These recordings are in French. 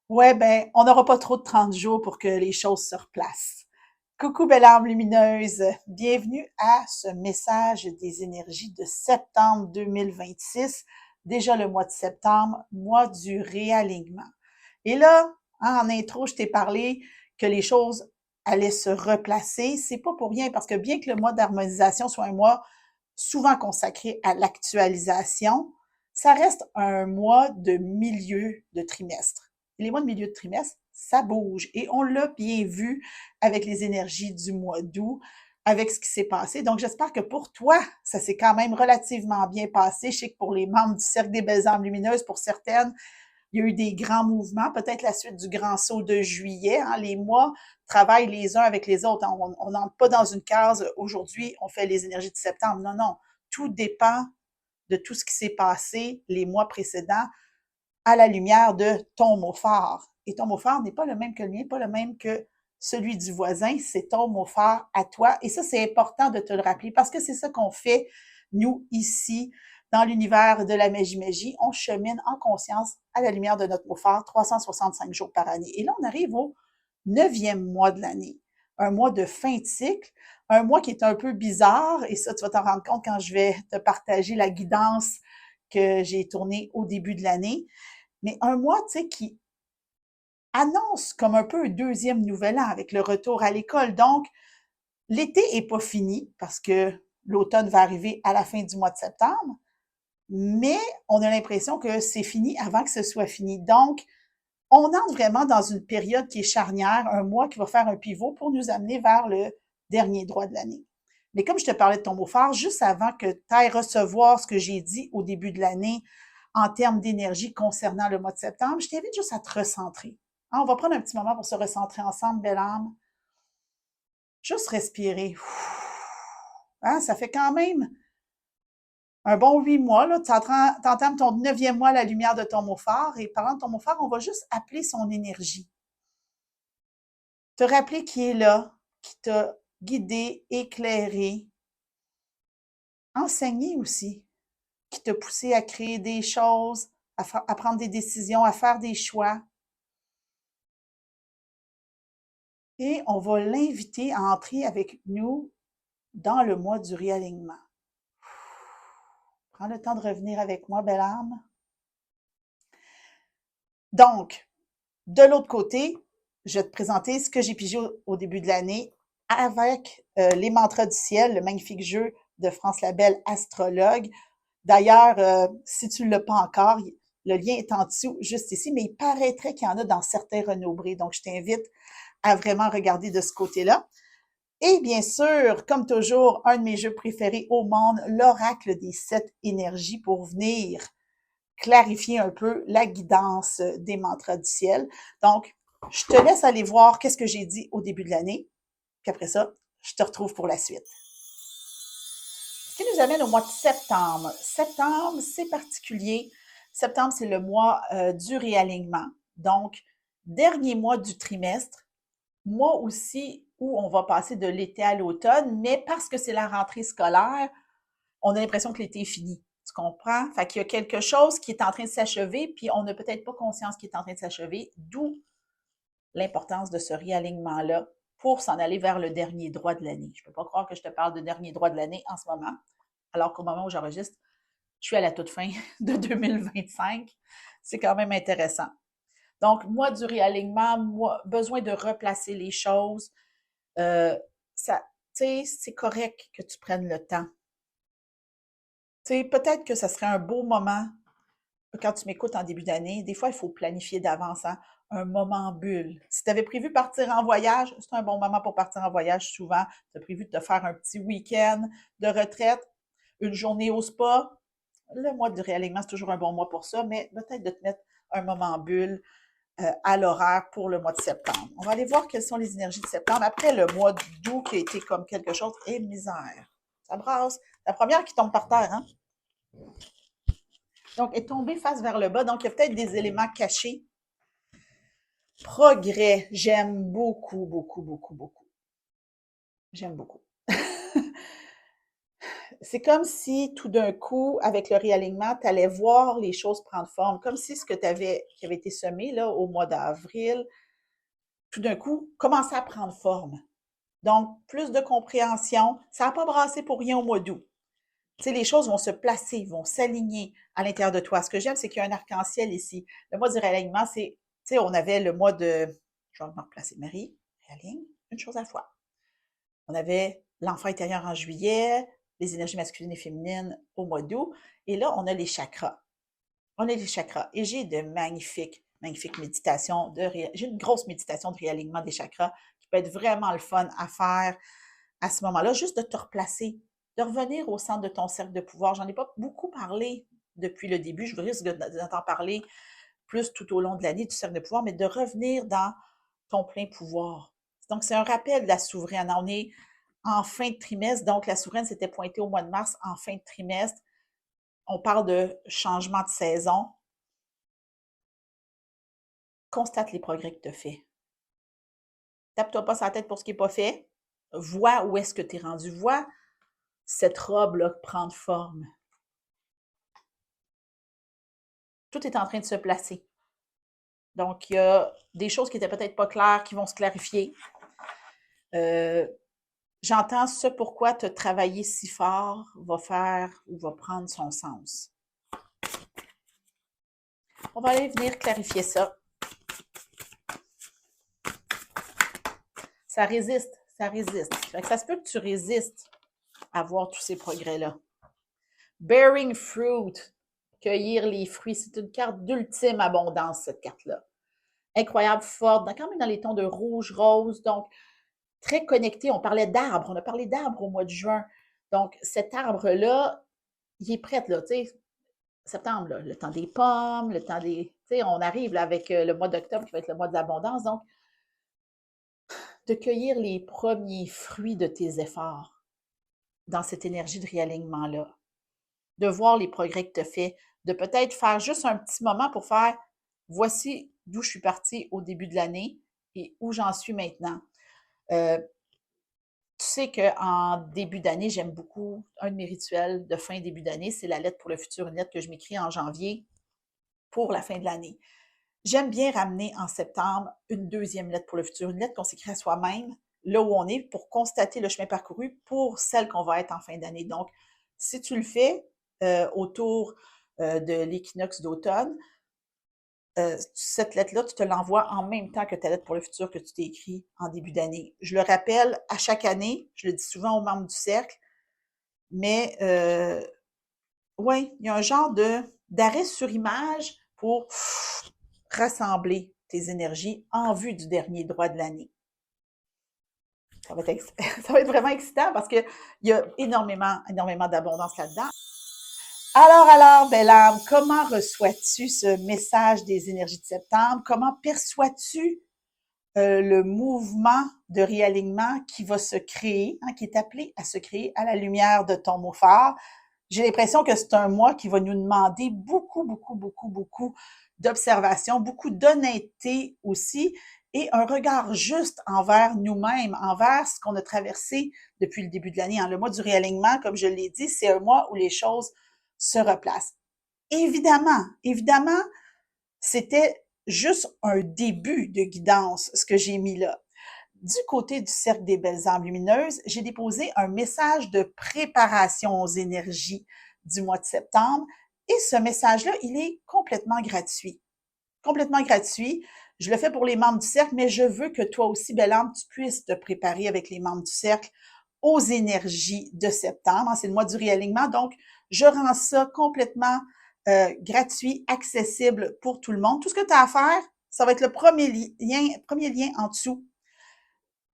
Ouais, ben, on n'aura pas trop de 30 jours pour que les choses se replacent. Coucou, belle âme lumineuse. Bienvenue à ce message des énergies de septembre 2026. Déjà le mois de septembre, mois du réalignement. Et là, en intro, je t'ai parlé que les choses allaient se replacer. C'est pas pour rien parce que bien que le mois d'harmonisation soit un mois souvent consacré à l'actualisation, ça reste un mois de milieu de trimestre. Les mois de milieu de trimestre, ça bouge. Et on l'a bien vu avec les énergies du mois d'août, avec ce qui s'est passé. Donc, j'espère que pour toi, ça s'est quand même relativement bien passé. Je sais que pour les membres du Cercle des Belles âmes lumineuses, pour certaines, il y a eu des grands mouvements, peut-être la suite du grand saut de juillet. Hein, les mois travaillent les uns avec les autres. On n'entre pas dans une case, aujourd'hui, on fait les énergies de septembre. Non, non. Tout dépend de tout ce qui s'est passé les mois précédents à la lumière de ton mot phare. Et ton mot phare n'est pas le même que le mien, pas le même que celui du voisin, c'est ton mot phare à toi. Et ça, c'est important de te le rappeler parce que c'est ça qu'on fait, nous, ici, dans l'univers de la magie-magie. On chemine en conscience à la lumière de notre mot phare 365 jours par année. Et là, on arrive au 9e mois de l'année, un mois de fin de cycle, un mois qui est un peu bizarre, et ça, tu vas t'en rendre compte quand je vais te partager la guidance que j'ai tournée au début de l'année, mais un mois, tu sais, qui annonce comme un peu un deuxième nouvel an avec le retour à l'école. Donc, l'été est pas fini parce que l'automne va arriver à la fin du mois de septembre, mais on a l'impression que c'est fini avant que ce soit fini. Donc, on entre vraiment dans une période qui est charnière, un mois qui va faire un pivot pour nous amener vers le dernier droit de l'année. Mais comme je te parlais de ton mot phare, juste avant que tu ailles recevoir ce que j'ai dit au début de l'année en termes d'énergie concernant le mois de septembre, je t'invite juste à te recentrer. Hein, on va prendre un petit moment pour se recentrer ensemble, belle âme. Juste respirer. Hein, ça fait quand même un bon 8 mois. Tu entames ton 9e mois à la lumière de ton mot phare. Et parlant de ton mot phare, on va juste appeler son énergie. Te rappeler qui est là, qui t'a guidé, éclairé, enseigné aussi, qui t'a poussé à créer des choses, à prendre des décisions, à faire des choix. Et on va l'inviter à entrer avec nous dans le mois du réalignement. Prends le temps de revenir avec moi, belle âme. Donc, de l'autre côté, je vais te présenter ce que j'ai pigé au début de l'année avec les mantras du ciel, le magnifique jeu de France Labelle, astrologue. D'ailleurs, si tu ne l'as pas encore, le lien est en dessous, juste ici, mais il paraîtrait qu'il y en a dans certains renombrés. Donc, je t'invite à vraiment regarder de ce côté-là. Et bien sûr, comme toujours, un de mes jeux préférés au monde, l'oracle des 7 énergies pour venir clarifier un peu la guidance des mantras du ciel. Donc, je te laisse aller voir qu'est-ce que j'ai dit au début de l'année. Puis après ça, je te retrouve pour la suite. Ce qui nous amène au mois de septembre. Septembre, c'est particulier. Septembre, c'est le mois du réalignement. Donc, dernier mois du trimestre, mois aussi où on va passer de l'été à l'automne, mais parce que c'est la rentrée scolaire, on a l'impression que l'été est fini. Tu comprends? Fait qu'il y a quelque chose qui est en train de s'achever, puis on n'a peut-être pas conscience qu'il est en train de s'achever, d'où l'importance de ce réalignement-là pour s'en aller vers le dernier droit de l'année. Je ne peux pas croire que je te parle de dernier droit de l'année en ce moment, alors qu'au moment où j'enregistre, je suis à la toute fin de 2025. C'est quand même intéressant. Donc, moi, du réalignement, moi, besoin de replacer les choses. Ça, tu sais, c'est correct que tu prennes le temps. Tu sais, peut-être que ça serait un beau moment quand tu m'écoutes en début d'année. Des fois, il faut planifier d'avance, hein, un moment bulle. Si tu avais prévu partir en voyage, c'est un bon moment pour partir en voyage souvent. Tu as prévu de te faire un petit week-end de retraite, une journée au spa. Le mois du réalignement, c'est toujours un bon mois pour ça, mais peut-être de te mettre un moment bulle à l'horaire pour le mois de septembre. On va aller voir quelles sont les énergies de septembre après le mois d'août qui a été comme quelque chose et misère. Ça brasse. La première qui tombe par terre, hein? Donc, est tombée face vers le bas. Donc, il y a peut-être des éléments cachés. Progrès. J'aime beaucoup, beaucoup, beaucoup, beaucoup. J'aime beaucoup. c'est comme si tout d'un coup, avec le réalignement, tu allais voir les choses prendre forme, comme si ce que qui avait été semé là, au mois d'avril, tout d'un coup, commençait à prendre forme. Donc, plus de compréhension. Ça n'a pas brassé pour rien au mois d'août. Tu sais, les choses vont se placer, vont s'aligner à l'intérieur de toi. Ce que j'aime, c'est qu'il y a un arc-en-ciel ici. Le mois du réalignement, c'est, tu sais, on avait le mois de, je vais me replacer, Marie, réaligne, une chose à la fois. On avait l'enfant intérieur en juillet, les énergies masculines et féminines au mois d'août, et là, on a les chakras. On a les chakras. Et j'ai de magnifiques méditations. J'ai une grosse méditation de réalignement des chakras qui peut être vraiment le fun à faire à ce moment-là, juste de te replacer, de revenir au centre de ton cercle de pouvoir. J'en ai pas beaucoup parlé depuis le début. Je risque d'en parler plus tout au long de l'année du cercle de pouvoir, mais de revenir dans ton plein pouvoir. Donc, c'est un rappel de la souveraine. On est en fin de trimestre, donc la souveraine s'était pointée au mois de mars en fin de trimestre. On parle de changement de saison. Constate les progrès que tu as faits. Tape-toi pas sur la tête pour ce qui n'est pas fait. Vois où est-ce que tu es rendu. Vois cette robe-là prendre forme. Tout est en train de se placer. Donc, il y a des choses qui étaient peut-être pas claires qui vont se clarifier. J'entends ce pourquoi tu as travaillé si fort va faire ou va prendre son sens. On va aller venir clarifier ça. Ça résiste, ça résiste. Fait que ça se peut que tu résistes à voir tous ces progrès-là. Bearing fruit, cueillir les fruits, c'est une carte d'ultime abondance, cette carte-là. Incroyable, forte, quand même dans les tons de rouge, rose, donc très connecté. On parlait d'arbres, on a parlé d'arbres au mois de juin. Donc, cet arbre-là, il est prêt, là, tu sais, septembre, là, le temps des pommes, le temps des... Tu sais, on arrive là, avec le mois d'octobre qui va être le mois de l'abondance. Donc, de cueillir les premiers fruits de tes efforts dans cette énergie de réalignement-là. De voir les progrès que tu as fait, de peut-être faire juste un petit moment pour faire voici d'où je suis partie au début de l'année et où j'en suis maintenant. Tu sais qu'en début d'année, j'aime beaucoup un de mes rituels de fin début d'année, c'est la lettre pour le futur, une lettre que je m'écris en janvier pour la fin de l'année. J'aime bien ramener en septembre une deuxième lettre pour le futur, une lettre qu'on s'écrit à soi-même, là où on est, pour constater le chemin parcouru pour celle qu'on va être en fin d'année. Donc, si tu le fais autour de l'équinoxe d'automne, cette lettre-là, tu te l'envoies en même temps que ta lettre pour le futur que tu t'es écrit en début d'année. Je le rappelle à chaque année, je le dis souvent aux membres du cercle, mais oui, il y a un genre d'arrêt sur image pour rassembler tes énergies en vue du dernier droit de l'année. Ça va être, ça va être vraiment excitant parce qu'il y a énormément d'abondance là-dedans. Alors, belle âme, comment reçois-tu ce message des énergies de septembre? Comment perçois-tu le mouvement de réalignement qui va se créer, qui est appelé à se créer à la lumière de ton mot phare? J'ai l'impression que c'est un mois qui va nous demander beaucoup d'observation, beaucoup d'honnêteté aussi, et un regard juste envers nous-mêmes, envers ce qu'on a traversé depuis le début de l'année. Le mois du réalignement, comme je l'ai dit, c'est un mois où les choses se replacent. Évidemment, c'était juste un début de guidance, ce que j'ai mis là. Du côté du Cercle des belles âmes lumineuses, j'ai déposé un message de préparation aux énergies du mois de septembre et ce message-là, il est complètement gratuit. Complètement gratuit. Je le fais pour les membres du cercle, mais je veux que toi aussi, belle âme, tu puisses te préparer avec les membres du cercle aux énergies de septembre. C'est le mois du réalignement, donc je rends ça complètement gratuit, accessible pour tout le monde. Tout ce que tu as à faire, ça va être le premier lien en dessous.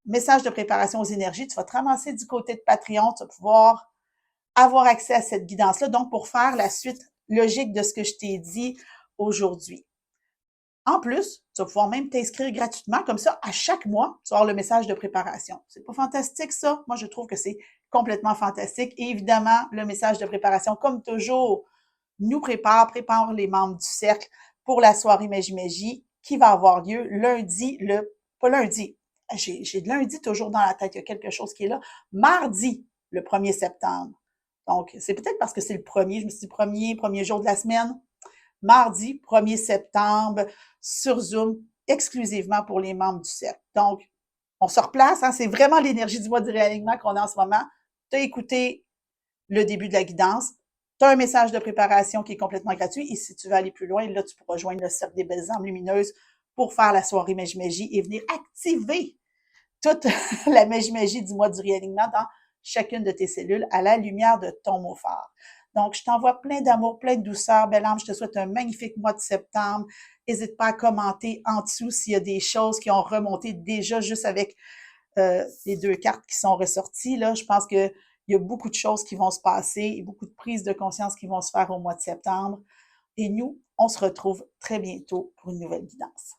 Message de préparation aux énergies, tu vas te ramasser du côté de Patreon, tu vas pouvoir avoir accès à cette guidance-là, donc pour faire la suite logique de ce que je t'ai dit aujourd'hui. En plus, tu vas pouvoir même t'inscrire gratuitement, comme ça, à chaque mois, tu vas avoir le message de préparation. C'est pas fantastique, ça? Moi, je trouve que c'est complètement fantastique. Et évidemment, le message de préparation, comme toujours, nous prépare les membres du cercle pour la soirée Magie qui va avoir lieu lundi, pas lundi, j'ai de lundi toujours dans la tête, il y a quelque chose qui est là, mardi, le 1er septembre. Donc, c'est peut-être parce que c'est le premier, je me suis dit premier jour de la semaine, mardi 1er septembre, sur Zoom, exclusivement pour les membres du cercle. Donc, on se replace, hein, c'est vraiment l'énergie du mois du réalignement qu'on a en ce moment. Tu as écouté le début de la guidance, tu as un message de préparation qui est complètement gratuit et si tu veux aller plus loin, là, tu pourras joindre le cercle des belles âmes lumineuses pour faire la soirée Magie et venir activer toute la magie du mois du réalignement dans chacune de tes cellules à la lumière de ton mot phare. Donc, je t'envoie plein d'amour, plein de douceur. Belle âme, je te souhaite un magnifique mois de septembre. N'hésite pas à commenter en dessous s'il y a des choses qui ont remonté déjà juste avec les 2 cartes qui sont ressorties. Là, je pense qu'il y a beaucoup de choses qui vont se passer et beaucoup de prises de conscience qui vont se faire au mois de septembre. Et nous, on se retrouve très bientôt pour une nouvelle guidance.